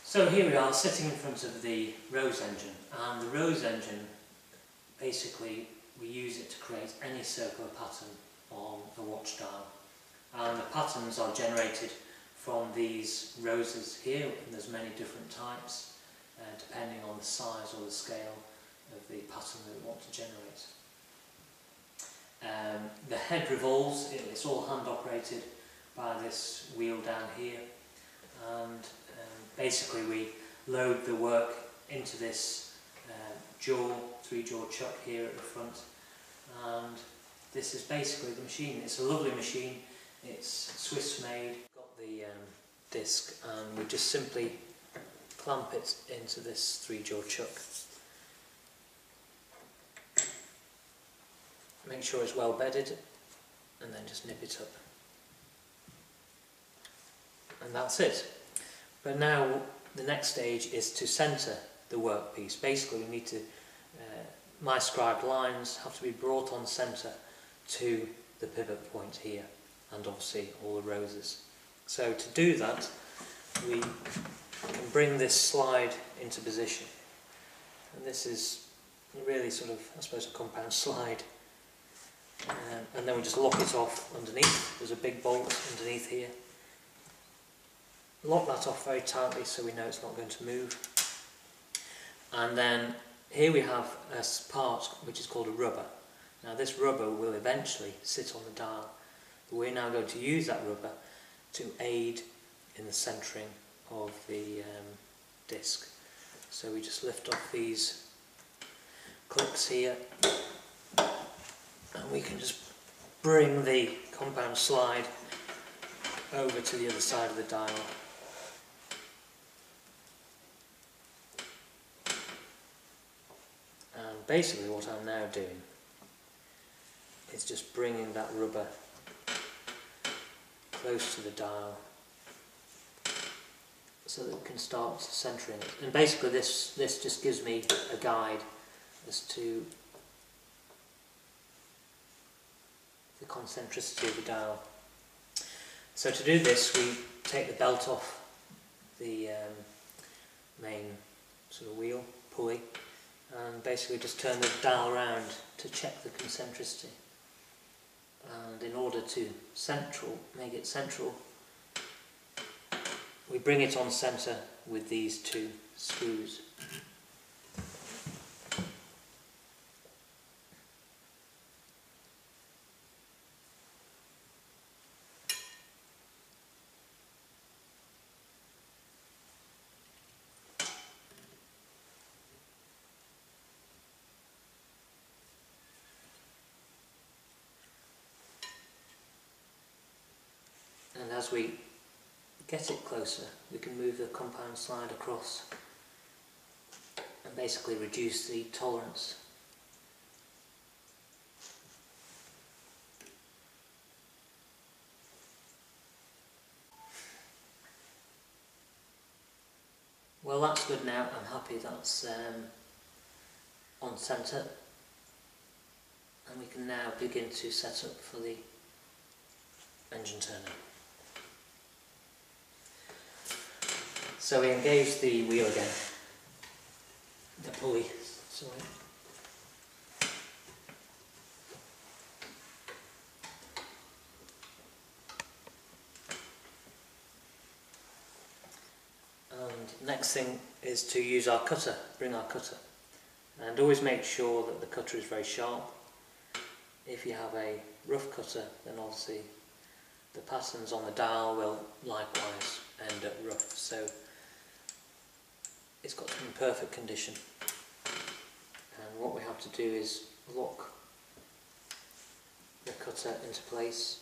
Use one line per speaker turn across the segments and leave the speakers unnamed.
So here we are sitting in front of the rose engine, and the rose engine, basically we use it to create any circular pattern on a watch dial, and the patterns are generated from these roses here, and there's many different types depending on the size or the scale of the pattern that we want to generate. The head revolves, it's all hand operated by this wheel down here, and basically we load the work into this three-jaw chuck here at the front, and this is basically the machine. It's a lovely machine, it's Swiss made. Got the disc, and we just simply clamp it into this three-jaw chuck. Make sure it's well bedded, and then just nip it up. And that's it. But now the next stage is to centre the workpiece. Basically we need to, my scribed lines have to be brought on centre to the pivot point here, and obviously all the roses. So to do that we can bring this slide into position, and this is really sort of, I suppose, a compound slide, and then we just lock it off underneath. There's a big bolt underneath here. Lock that off very tightly so we know it's not going to move. And then here we have a part which is called a rubber. Now this rubber will eventually sit on the dial, but we're now going to use that rubber to aid in the centering of the disc. So we just lift off these clips here, and we can just bring the compound slide over to the other side of the dial. And basically what I'm now doing is just bringing that rubber close to the dial so that we can start centering it. And basically this just gives me a guide as to the concentricity of the dial. So to do this we take the belt off the main sort of wheel, pulley, and basically just turn the dial around to check the concentricity. And in order to make it central, we bring it on centre with these two screws. And as we get it closer, we can move the compound slide across and basically reduce the tolerance. Well, that's good now. I'm happy that's on centre, and we can now begin to set up for the engine turner. So we engage the wheel again, the pulley, sorry. And next thing is to use our cutter, bring our cutter. And always make sure that the cutter is very sharp. If you have a rough cutter, then obviously the patterns on the dial will likewise end up rough. So it's got to be in perfect condition, and what we have to do is lock the cutter into place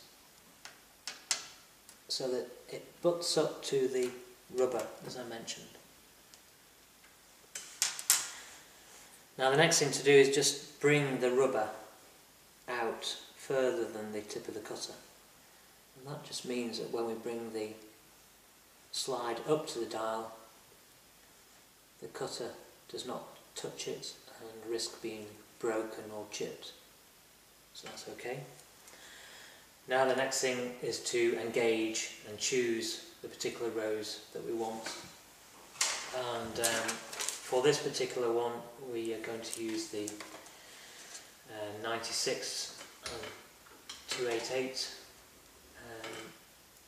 so that it butts up to the rubber, as I mentioned. Now the next thing to do is just bring the rubber out further than the tip of the cutter, and that just means that when we bring the slide up to the dial, the cutter does not touch it and risk being broken or chipped. So that's okay. Now the next thing is to engage and choose the particular rose that we want. And for this particular one we are going to use the 96 and 288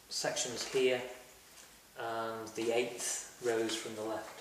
sections here and the 8th rows from the left.